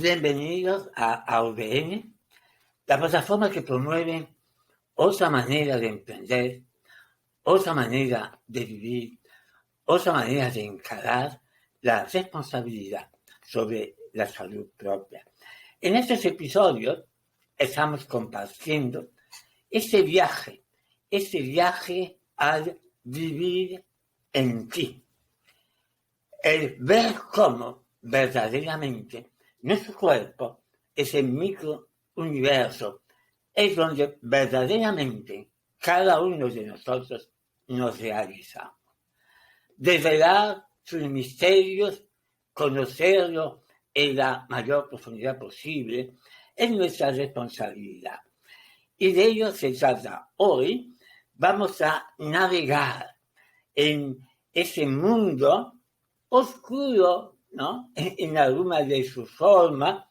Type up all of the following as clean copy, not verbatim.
Bienvenidos a AVN, la plataforma que promueve otra manera de emprender, otra manera de vivir, otra manera de encarar la responsabilidad sobre la salud propia. En estos episodios estamos compartiendo ese viaje al vivir en ti. El ver cómo verdaderamente nuestro cuerpo, ese microuniverso, es donde verdaderamente cada uno de nosotros nos realizamos. Desvelar sus misterios, conocerlo en la mayor profundidad posible, es nuestra responsabilidad. Y de ello se trata. Hoy vamos a navegar en ese mundo oscuro, ¿no? En alguna de sus formas,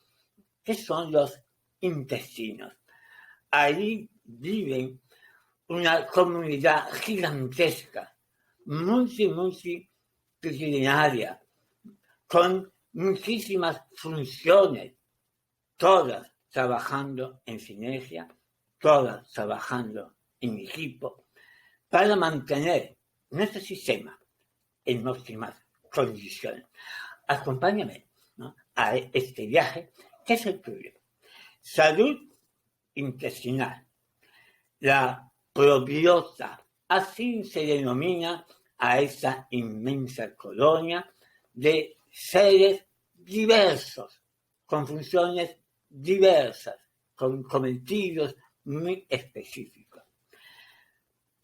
que son los intestinos. Ahí viven una comunidad gigantesca, multitudinaria, con muchísimas funciones, todas trabajando en sinergia, todas trabajando en equipo, para mantener nuestro sistema en óptimas condiciones. Acompáñame, ¿no?, a este viaje que es el tuyo. Salud intestinal. La probiota, así se denomina a esa inmensa colonia de seres diversos, con funciones diversas, con cometidos muy específicos.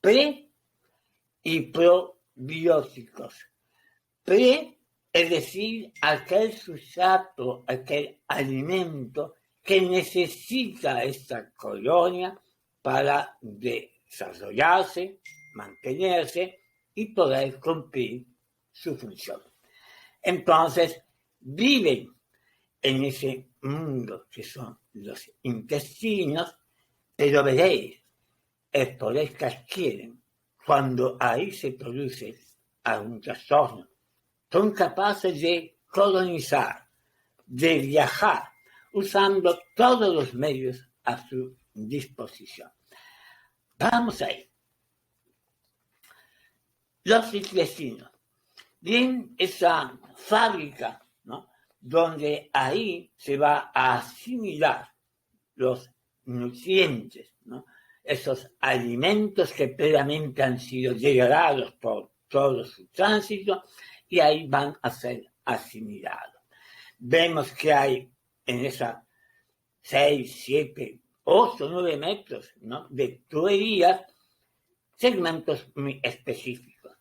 Pre y probióticos. Pre, es decir, aquel sustrato, aquel alimento que necesita esta colonia para desarrollarse, mantenerse y poder cumplir su función. Entonces, viven en ese mundo que son los intestinos, pero veréis, el poder que adquieren cuando ahí se produce algún trastorno. Son capaces de colonizar, de viajar, usando todos los medios a su disposición. Vamos ahí. Los intestinos. Bien, esa fábrica, ¿no?, donde ahí se va a asimilar los nutrientes, ¿no?, esos alimentos que previamente han sido degradados por todo su tránsito, y ahí van a ser asimilados. Vemos que hay en esas 6, 7, 8, 9 metros, ¿no?, de tuberías, segmentos muy específicos.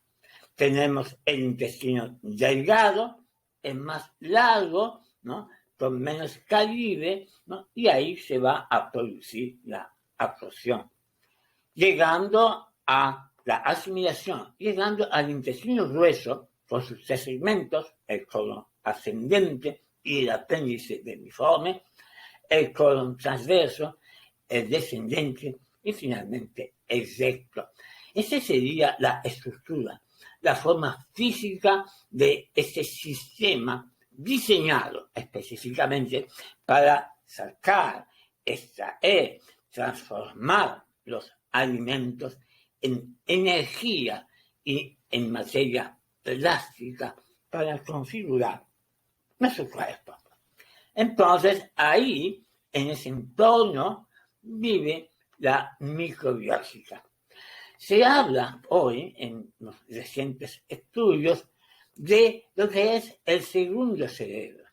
Tenemos el intestino delgado, el más largo, ¿no?, con menos calibre, ¿no?, y ahí se va a producir la absorción, llegando a la asimilación, llegando al intestino grueso, con sus 3 segmentos, el colon ascendente y el apéndice vermiforme, el colon transverso, el descendente y finalmente el recto. Esa sería la estructura, la forma física de este sistema diseñado específicamente para sacar, extraer, transformar los alimentos en energía y en materia plástica para configurar nuestro cuerpo. Entonces, ahí, en ese entorno, vive la microbiótica. Se habla hoy, en los recientes estudios, de lo que es el segundo cerebro.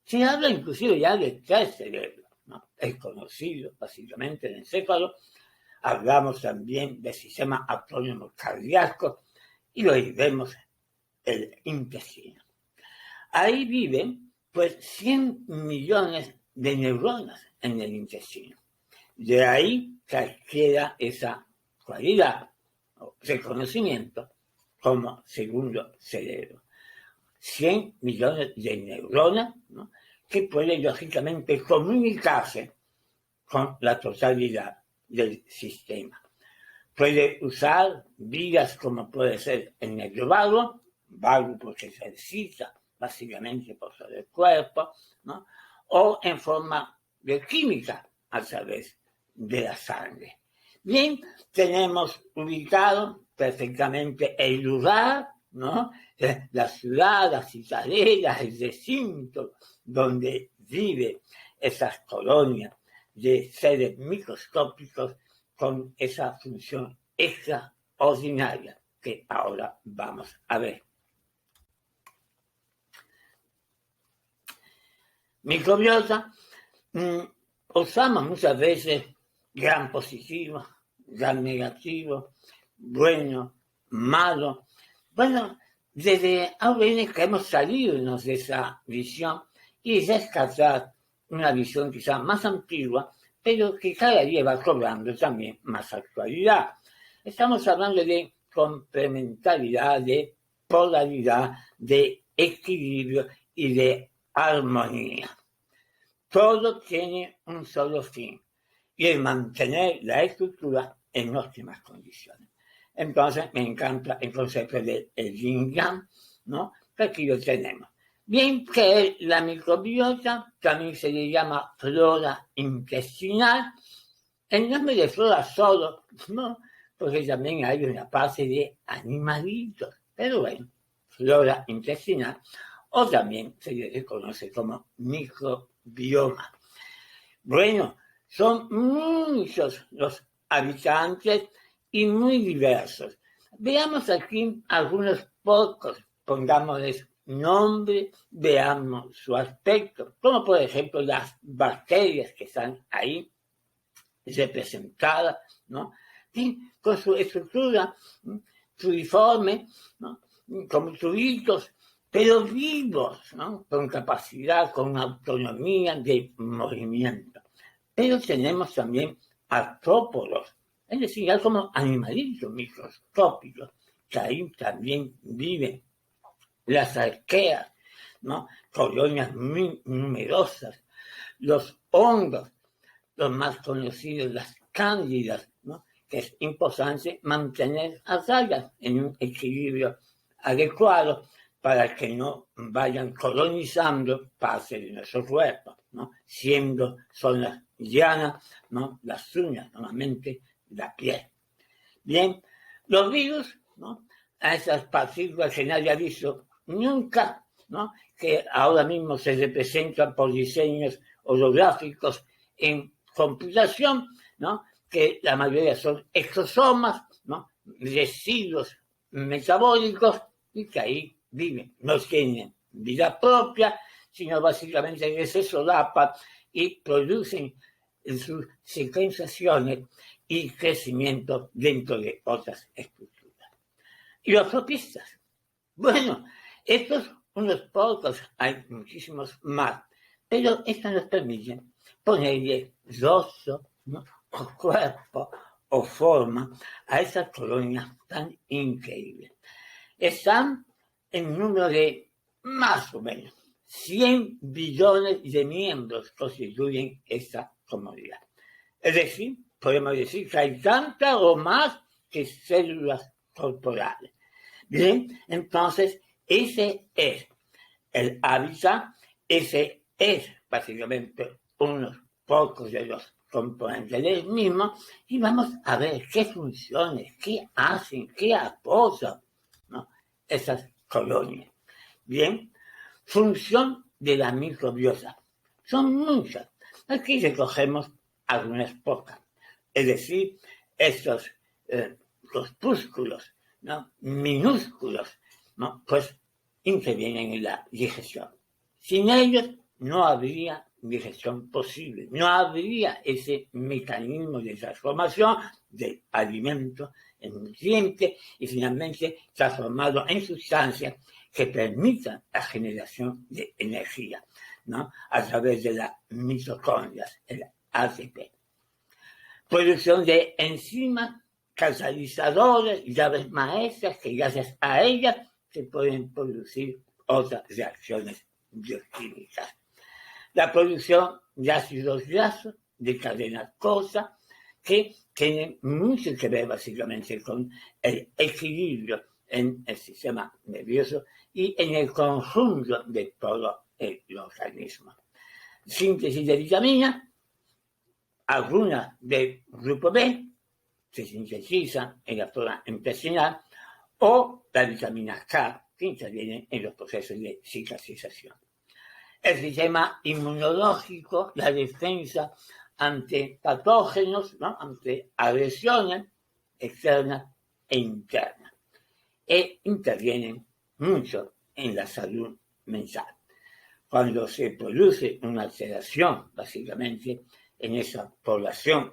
Se habla inclusive ya de 3 cerebros, ¿no? El conocido, básicamente, el encéfalo. Hablamos también del sistema autónomo cardíaco y lo vemos el intestino. Ahí viven, pues, 100 millones de neuronas en el intestino. De ahí se adquiere esa cualidad o reconocimiento como segundo cerebro. 100 millones de neuronas, ¿no?, que pueden lógicamente comunicarse con la totalidad del sistema. Puede usar vías como puede ser el nervio vago porque se ejercita básicamente por todo el cuerpo, ¿no?, o en forma bioquímica a través de la sangre. Bien, tenemos ubicado perfectamente el lugar, ¿no? La ciudad, la ciudadela, el recinto donde vive esas colonias de seres microscópicos con esa función extraordinaria que ahora vamos a ver. Microbiota, usamos muchas veces gran positivo, gran negativo, bueno, malo. Bueno, desde AVN que hemos salido de esa visión y rescatar una visión quizá más antigua, pero que cada día va cobrando también más actualidad. Estamos hablando de complementariedad, de polaridad, de equilibrio y de armonía. Todo tiene un solo fin, y es mantener la estructura en óptimas condiciones. Entonces me encanta el concepto del yin-yang, ¿no? Que aquí lo tenemos. Bien, que es la microbiota, también se le llama flora intestinal. El nombre de flora solo, ¿no? Porque también hay una parte de animalitos, pero bueno, flora intestinal, o también se le conoce como microbioma. Bueno, son muchos los habitantes y muy diversos. Veamos aquí algunos pocos, pongámosles nombre, veamos su aspecto, como por ejemplo las bacterias que están ahí representadas, ¿no? Y con su estructura fluiforme, ¿no? Como tubitos, pero vivos, ¿no? Con capacidad, con autonomía de movimiento. Pero tenemos también artrópodos, es decir, ya como animalitos microscópicos, que ahí también viven las arqueas, ¿no? Colonias muy numerosas, los hongos, los más conocidos, las cándidas, ¿no? Que es importante mantener a raya en un equilibrio adecuado para que no vayan colonizando parte de nuestro cuerpo, ¿no? Siendo zonas llanas, ¿no? Las uñas, normalmente la piel. Bien, los virus, ¿no? A esas partículas que nadie ha visto nunca, ¿no? Que ahora mismo se representan por diseños holográficos en computación, ¿no? Que la mayoría son exosomas, ¿no? Residuos metabólicos y que ahí viven. No tienen vida propia, sino básicamente que se solapan y producen sus secuenciaciones y crecimiento dentro de otras estructuras. Y los tropistas. Bueno, estos unos pocos, hay muchísimos más, pero esto nos permite ponerle rostro, ¿no? O cuerpo o forma a esas colonias tan increíbles. Están en número de más o menos 100 billones de miembros constituyen esta comunidad. Es decir, podemos decir que hay tantas o más que células corporales. Bien, entonces ese es el hábitat, ese es básicamente unos pocos de los componentes del mismo, y vamos a ver qué funciones, qué hacen, qué apoyan, ¿no? Esas colonias. Bien, función de la microbiota. Son muchas. Aquí recogemos algunas pocas. Es decir, estos corpúsculos, ¿no? Minúsculos, ¿no? Pues intervienen en la digestión. Sin ellos no habría digestión posible, no habría ese mecanismo de transformación del alimento en nutriente y finalmente transformado en sustancias que permitan la generación de energía, ¿no? A través de las mitocondrias, el ATP. Producción de enzimas catalizadores, llaves maestras que gracias a ellas se pueden producir otras reacciones bioquímicas. La producción de ácidos grasos de cadena acuosa que tienen mucho que ver básicamente con el equilibrio en el sistema nervioso y en el conjunto de todo el organismo. síntesis de vitamina, algunas del grupo B se sintetizan en la flora intestinal, o la vitamina K, que interviene en los procesos de cicatrización. El sistema inmunológico, la defensa ante patógenos, ¿no? Ante agresiones externas e internas, e intervienen mucho en la salud mental. Cuando se produce una alteración, básicamente, en esa población,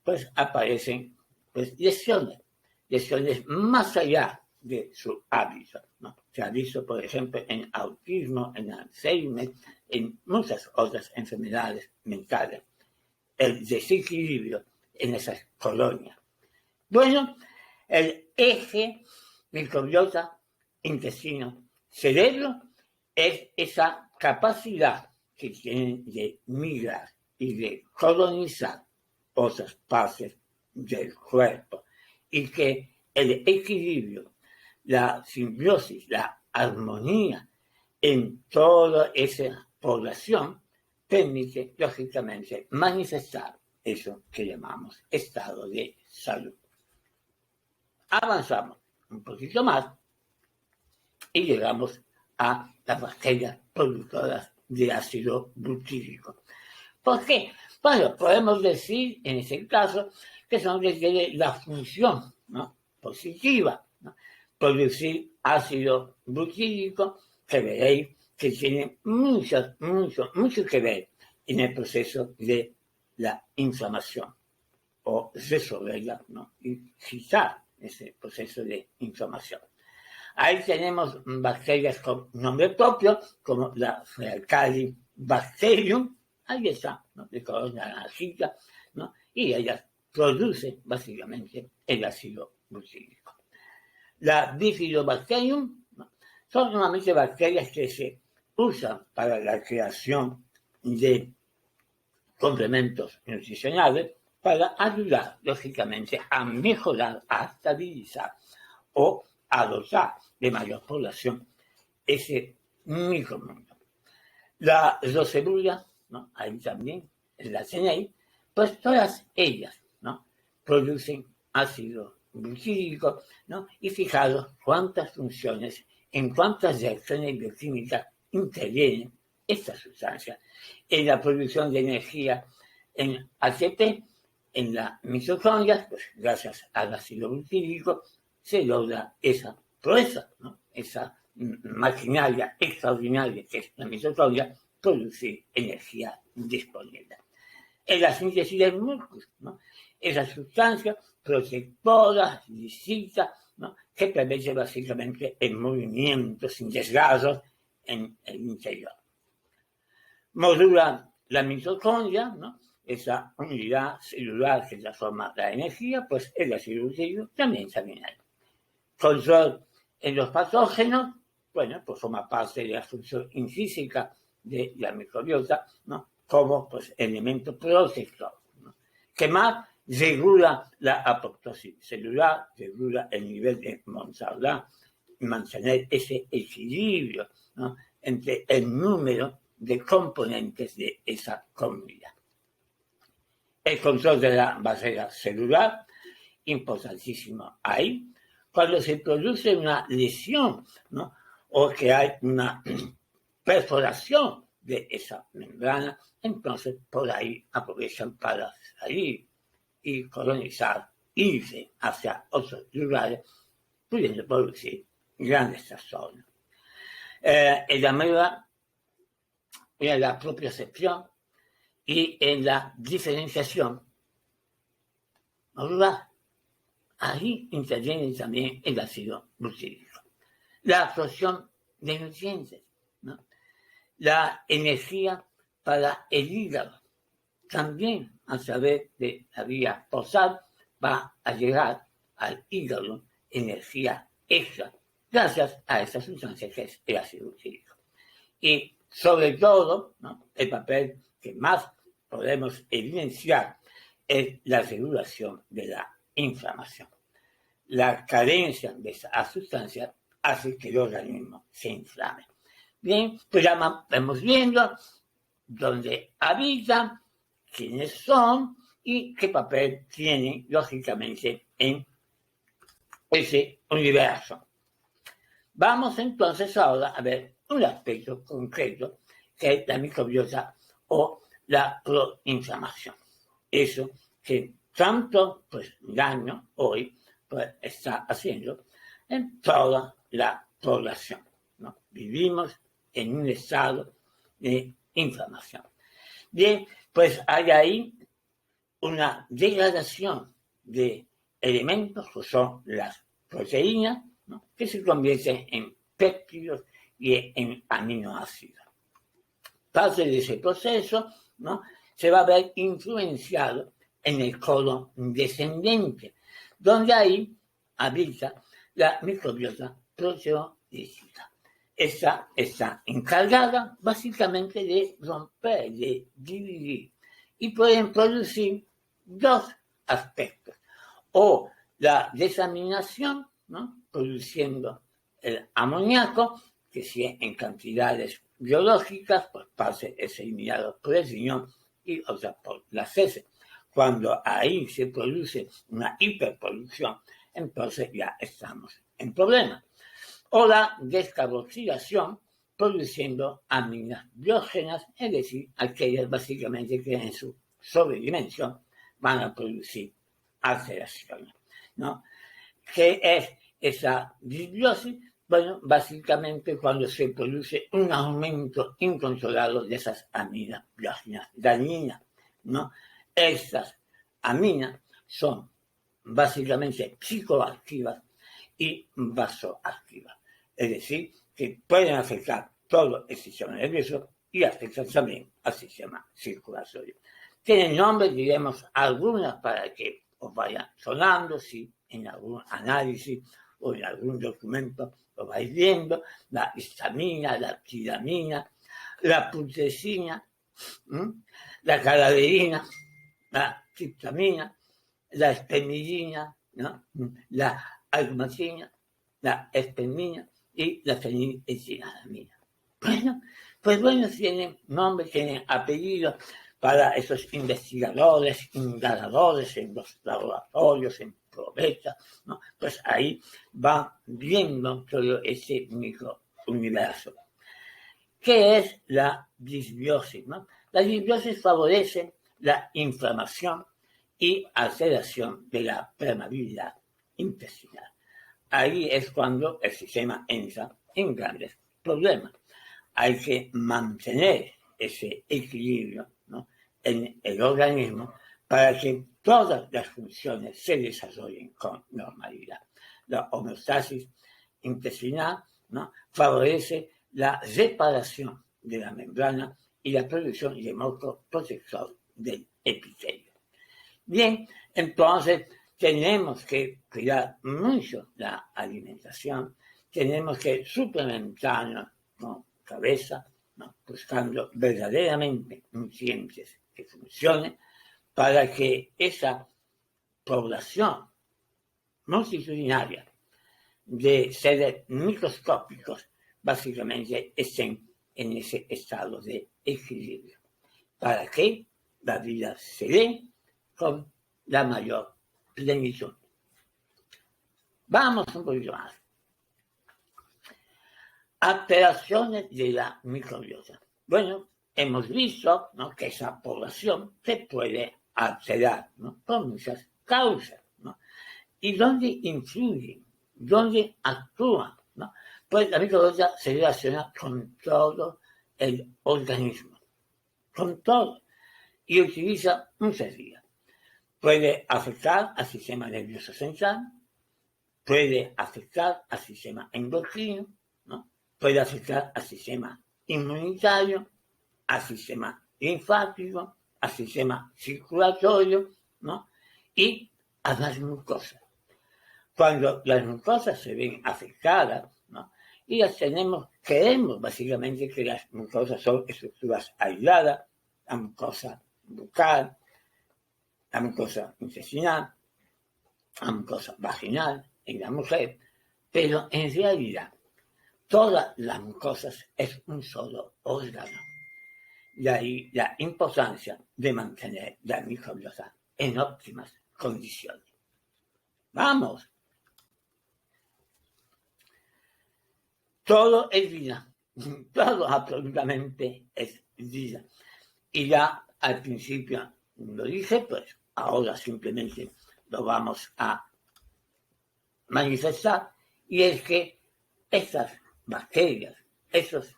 pues aparecen lesiones más allá de su hábito, ¿no? Se ha visto, por ejemplo, en autismo, en Alzheimer, en muchas otras enfermedades mentales, el desequilibrio en esas colonias. Bueno, el eje microbiota, intestino, cerebro, es esa capacidad que tienen de migrar y de colonizar otras partes del cuerpo, y que el equilibrio, la simbiosis, la armonía en toda esa población permite, lógicamente, manifestar eso que llamamos estado de salud. Avanzamos un poquito más y llegamos a las bacterias productoras de ácido butírico. ¿Por qué? Bueno, podemos decir en ese caso que son desde la función, ¿no?, positiva, ¿no?, producir ácido butírico, que veréis que tiene mucho que ver en el proceso de la inflamación, o resolverla, ¿no?, y quitar ese proceso de inflamación. Ahí tenemos bacterias con nombre propio, como la Faecalibacterium, ahí está, ¿no?, de color naranjita, ¿no?, y ellas producen básicamente el ácido butírico. La Bifidobacterium, ¿no?, son normalmente bacterias que se usan para la creación de complementos nutricionales para ayudar, lógicamente, a mejorar, a estabilizar o a dotar de mayor población ese micromundo. La Roseburia, ¿no?, ahí también la tenéis, pues todas ellas, ¿no?, producen ácido butírico, ¿no?, y fijaros cuántas funciones, en cuántas reacciones bioquímicas intervienen estas sustancias en la producción de energía en ATP, en la mitocondria, pues gracias al ácido butírico se logra esa proeza, ¿no?, esa maquinaria extraordinaria que es la mitocondria, producir energía disponible. En la síntesis del músculo, ¿no?, esa sustancia protectora, lisita, ¿no?, que permite básicamente el movimiento sin desgarros en el interior. Modula la mitocondria, ¿no?, esa unidad celular que transforma la energía, pues el ácido butírico también hay. Control en los patógenos, bueno, pues forma parte de la función intrínseca de la microbiota, ¿no?, como pues elemento protector, ¿no?, que más regula la apoptosis celular, regula el nivel de mortalidad, mantener ese equilibrio, ¿no?, entre el número de componentes de esa comunidad. El control de la barrera celular, importantísimo ahí. Cuando se produce una lesión, ¿no?, o que hay una perforación de esa membrana, entonces por ahí aprovechan para salir y colonizar, irse hacia otros lugares, pudiendo producir grandes trastornos. En la medida, en la propiocepción y en la diferenciación, ¿verdad?, ahí interviene también el ácido butírico. La absorción de nutrientes, ¿no?, la energía para el hígado, también a través de la vía postal va a llegar al hígado energía extra, gracias a esa sustancia que es el ácido butírico. Y sobre todo, ¿no?, el papel que más podemos evidenciar es la regulación de la inflamación. La carencia de esa sustancia hace que el organismo se inflame. Bien, pues ya vamos viendo dónde habitan, quiénes son y qué papel tienen, lógicamente, en ese universo. Vamos entonces ahora a ver un aspecto concreto que es la microbiota o la proinflamación. Eso que tanto daño hoy está haciendo en toda la población, ¿no? Vivimos en un estado de inflamación. Bien, pues hay ahí una degradación de elementos que son las proteínas, ¿no? Que se convierten en péptidos y en aminoácidos. Parte de ese proceso, ¿no? Se va a ver influenciado en el colon descendente, donde ahí habita la microbiota proteolítica. Esta está encargada básicamente de romper, de dividir, y pueden producir dos aspectos: o la desaminación, ¿no? Produciendo el amoníaco, que si es en cantidades biológicas, pues pase es eliminado por el riñón y otra por las heces. Cuando ahí se produce una hiperproducción, entonces ya estamos en problemas. O la descarboxilación, produciendo aminas biógenas, es decir, aquellas básicamente que en su sobredimensión van a producir alteraciones, ¿no? ¿Qué es esa disbiosis? Bueno, básicamente cuando se produce un aumento incontrolado de esas aminas biógenas dañinas, ¿no? Estas aminas son básicamente psicoactivas y vasoactivas, es decir, que pueden afectar todo el sistema nervioso y afectan también al sistema circulatorio. Tienen nombres, diremos algunas para que os vayan sonando, si en algún análisis o en algún documento lo vais viendo: la histamina, la tiramina, la putrescina, la cadaverina, la triptamina, la espermidina, ¿no? La albumatina, la espermina y la feniletinamina. Bueno, tienen nombres, tienen apellidos para esos investigadores, indagadores en los laboratorios, en probetas, ¿no? Pues ahí van viendo todo ese microuniverso. ¿Qué es la disbiosis, ¿no? La disbiosis favorece la inflamación y alteración de la permeabilidad intestinal. Ahí es cuando el sistema entra en grandes problemas. Hay que mantener ese equilibrio, ¿no?, en el organismo para que todas las funciones se desarrollen con normalidad. La homeostasis intestinal, ¿no?, favorece la reparación de la membrana y la producción de moco protector del epitelio. Bien, entonces tenemos que cuidar mucho la alimentación, tenemos que suplementarnos con cabeza, ¿no?, buscando verdaderamente nutrientes que funcionen para que esa población multitudinaria de seres microscópicos básicamente estén en ese estado de equilibrio, para que la vida se dé con la mayor plenitud. Vamos un poquito más. Alteraciones de la microbiota. Bueno, hemos visto, ¿no?, que esa población se puede alterar, ¿no?, por muchas causas, ¿no? ¿Y dónde influyen? ¿Dónde actúan, ¿no? Pues la microbiota se relaciona con todo el organismo, con todo, y utiliza muchas vías. Puede afectar al sistema nervioso central, puede afectar al sistema endocrino, ¿no?, puede afectar al sistema inmunitario, al sistema linfático, al sistema circulatorio, ¿no?, y a las mucosas. Cuando las mucosas se ven afectadas, ¿no?, y las creemos básicamente que las mucosas son estructuras aisladas: la mucosa bucal, la mucosa intestinal, la mucosa vaginal en la mujer, pero en realidad todas las mucosas es un solo órgano. de ahí la importancia de mantener la microbiota en óptimas condiciones. ¡Vamos! Todo es vida, todo absolutamente es vida. Y ya al principio lo dije, pues ahora simplemente lo vamos a manifestar, y es que estas bacterias, esos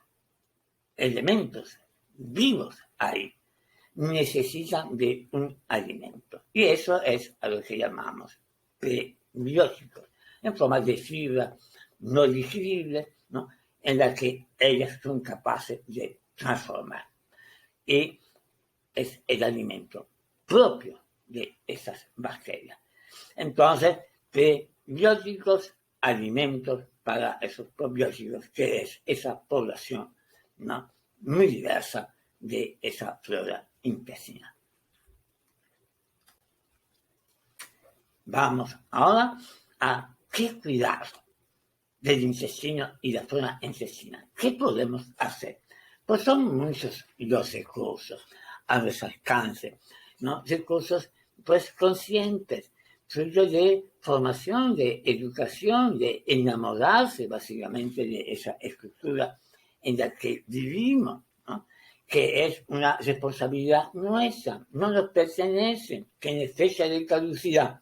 elementos vivos ahí, necesitan de un alimento. Y eso es a lo que llamamos prebióticos, en forma de fibra no digerible, ¿no?, en la que ellas son capaces de transformar. Y es el alimento propio de esas bacterias. Entonces, prebióticos, alimentos para esos probióticos, que es esa población, ¿no?, muy diversa de esa flora intestinal. Vamos ahora a qué cuidar del intestino y la flora intestinal. ¿Qué podemos hacer? Pues son muchos los recursos a nuestro alcance, ¿no? Recursos pues conscientes, fruto de formación, de educación, de enamorarse básicamente de esa estructura en la que vivimos, ¿no?, que es una responsabilidad nuestra, no nos pertenece, que tiene fecha de caducidad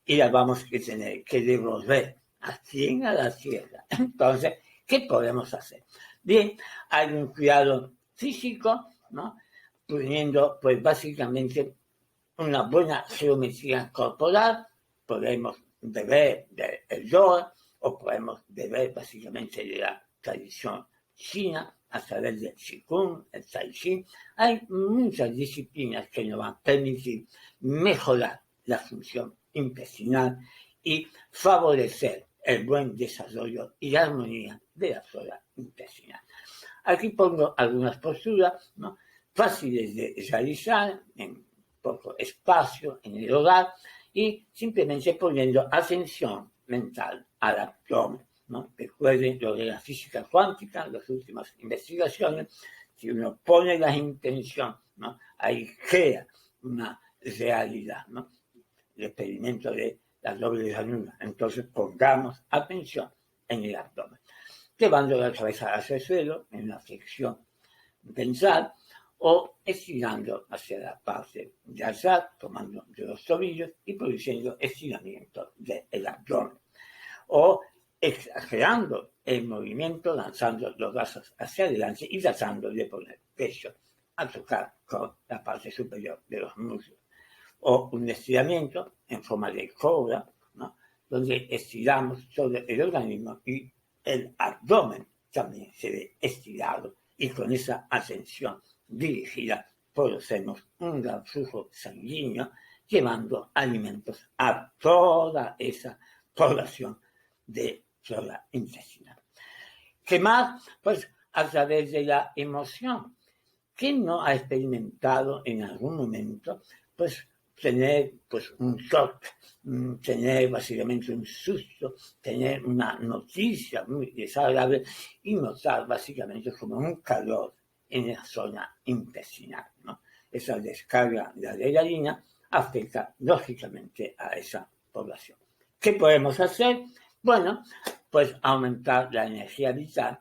y la vamos a tener que devolver aquí a la tierra. Entonces, ¿qué podemos hacer? Bien, hay un cuidado físico, ¿no?, poniendo pues básicamente una buena geometría corporal. Podemos beber del yoga o podemos beber básicamente de la tradición china a través del Qigong, el Tai Chi. Hay muchas disciplinas que nos van a permitir mejorar la función intestinal y favorecer el buen desarrollo y armonía de la flora intestinal. Aquí pongo algunas posturas, ¿no?, fáciles de realizar en poco espacio en el hogar y simplemente poniendo atención mental al abdomen, ¿no? Recuerden lo de la física cuántica, las últimas investigaciones. Si uno pone la intención, ¿no?, ahí crea una realidad, ¿no?, el experimento de la doble llanura. Entonces pongamos atención en el abdomen, llevando la cabeza hacia el suelo en una flexión ventral o estirando hacia la parte de atrás, tomando de los tobillos y produciendo estiramiento del abdomen, o exagerando el movimiento, lanzando los brazos hacia adelante y tratando de poner pecho a tocar con la parte superior de los muslos, o un estiramiento en forma de cobra, ¿no?, donde estiramos todo el organismo y el abdomen también se ve estirado, y con esa atención dirigida producemos un gran flujo sanguíneo llevando alimentos a toda esa población de flora intestinal. ¿Qué más? Pues a través de la emoción. ¿Quién no ha experimentado en algún momento pues tener pues un shock, tener básicamente un susto, tener una noticia muy desagradable y notar básicamente como un calor en la zona intestinal, ¿no? Esa descarga de adrenalina afecta lógicamente a esa población. ¿Qué podemos hacer? Bueno, pues aumentar la energía vital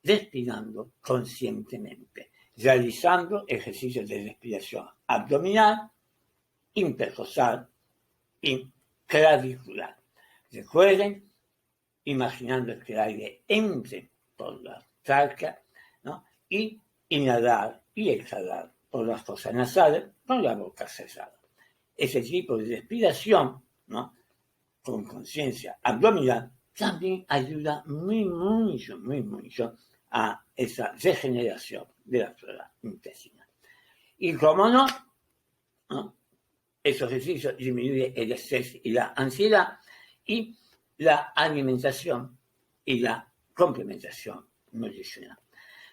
respirando conscientemente, realizando ejercicios de respiración abdominal, intercostal y clavicular. Recuerden, imaginando que el aire entre por la tráquea, ¿no?, y inhalar y exhalar por las fosas nasales con la boca cerrada. Ese tipo de respiración, ¿no?, con conciencia abdominal también ayuda mucho a esa regeneración de la flora intestinal. Y cómo no, esos ejercicios disminuyen el estrés y la ansiedad, y la alimentación y la complementación nutricional.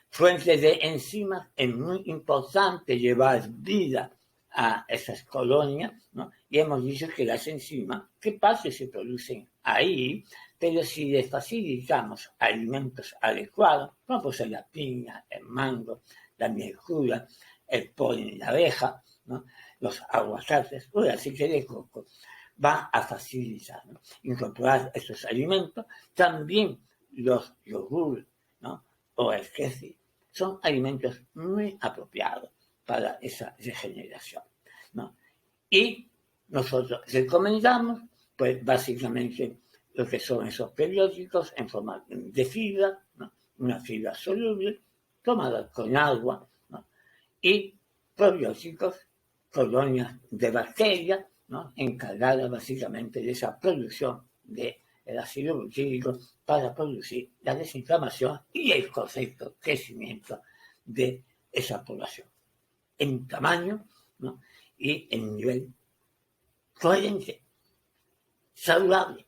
Fuentes de enzimas, es muy importante llevar vida a esas colonias, ¿no?, y hemos dicho que las enzimas, ¿qué pasa? Se producen ahí, pero si les facilitamos alimentos adecuados, como puede ser la piña, el mango, la miel cruda, el polen de la abeja, ¿no? Los aguacates, o el aceite de coco, va a facilitar, ¿no? Incorporar estos alimentos. También los yogures, ¿no? O el queso son alimentos muy apropiados para esa regeneración, ¿no? Y nosotros recomendamos, pues básicamente, lo que son esos periódicos en forma de fibra, ¿no? Una fibra soluble, tomada con agua, ¿no? Y probióticos, colonias de bacterias, ¿no? Encargadas básicamente de esa producción del ácido butírico para producir la desinflamación y el correcto crecimiento de esa población en tamaño, ¿no? Y en nivel coherente, saludable.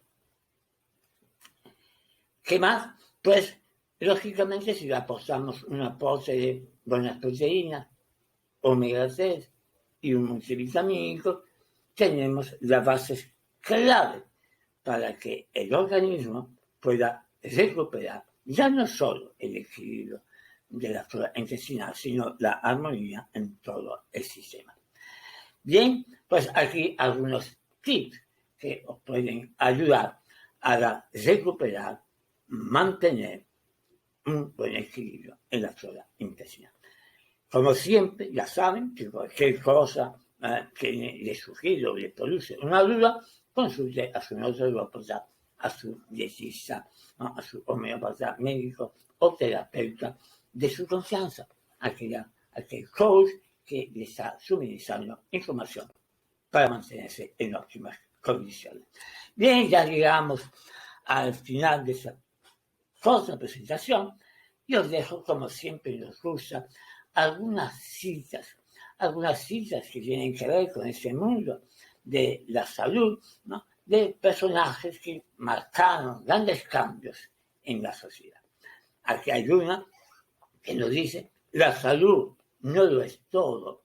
¿Qué más? Pues, lógicamente, si le apostamos un aporte de buenas proteínas, omega 3 y un multivitamínico, tenemos las bases clave para que el organismo pueda recuperar ya no solo el equilibrio de la flora intestinal, sino la armonía en todo el sistema. Bien, pues aquí algunos tips que os pueden ayudar a recuperar, mantener un buen equilibrio en la flora intestinal. Como siempre, ya saben que cualquier cosa que les sugiero o les produce una duda, consulte a su nutrópata, a su dietista, ¿no? A su homeópata médico o terapeuta de su confianza, aquel coach que le está suministrando información para mantenerse en óptimas condiciones. Bien, ya llegamos al final de esta corta presentación y os dejo, como siempre nos gusta, algunas citas que tienen que ver con ese mundo de la salud, ¿no? De personajes que marcaron grandes cambios en la sociedad. Aquí hay una que nos dice: la salud no lo es todo,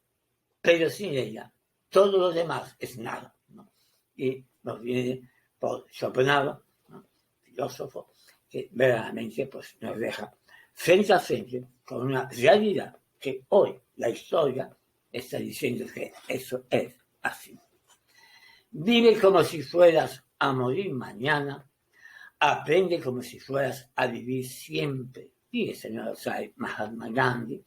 pero sin ella todo lo demás es nada, ¿no? Y nos viene por Schopenhauer, ¿no? Filósofo, que verdaderamente pues, nos deja frente a frente con una realidad que hoy la historia está diciendo que eso es así. Vive como si fueras a morir mañana, aprende como si fueras a vivir siempre. Y el señor Mahatma Gandhi,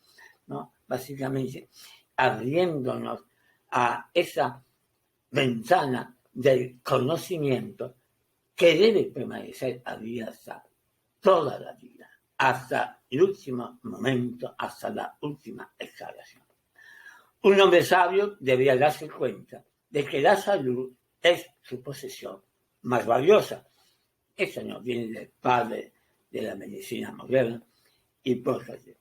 ¿no? Básicamente abriéndonos a esa ventana del conocimiento que debe permanecer abierta toda la vida, hasta el último momento, hasta la última exhalación. Un hombre sabio debería darse cuenta de que la salud es su posesión más valiosa. Eso nos viene del padre de la medicina moderna, Hipócrates.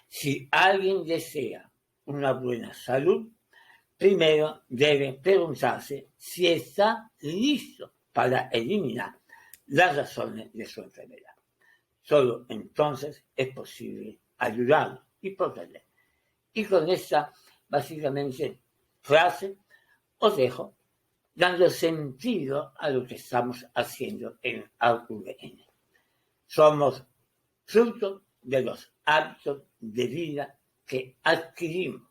Si alguien desea una buena salud, primero debe preguntarse si está listo para eliminar las razones de su enfermedad. Solo entonces es posible ayudarlo. Hipócrates. Y con esta, básicamente, frase, os dejo dando sentido a lo que estamos haciendo en AVN. Somos fruto de los hábitos de vida que adquirimos.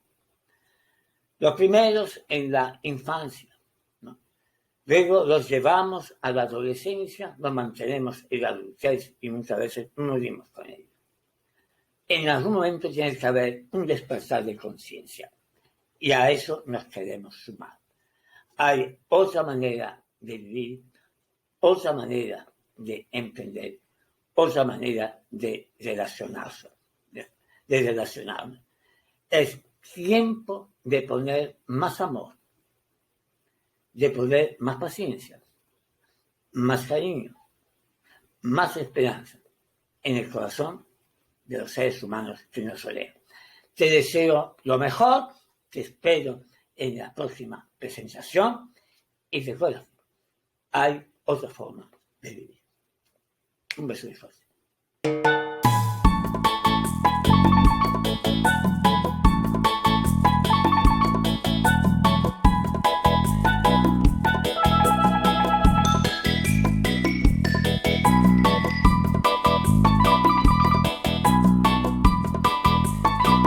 Los primeros en la infancia, ¿no? Luego los llevamos a la adolescencia, los mantenemos en la adultez y muchas veces morimos con ellos. En algún momento tiene que haber un despertar de conciencia y a eso nos queremos sumar. Hay otra manera de vivir, otra manera de emprender, otra manera de relacionarse, de relacionarnos. Es tiempo de poner más amor, de poner más paciencia, más cariño, más esperanza en el corazón de los seres humanos que nos rodean. Te deseo lo mejor, te espero en la próxima presentación y recuerda, hay otra forma de vivir. Un beso muy fuerte.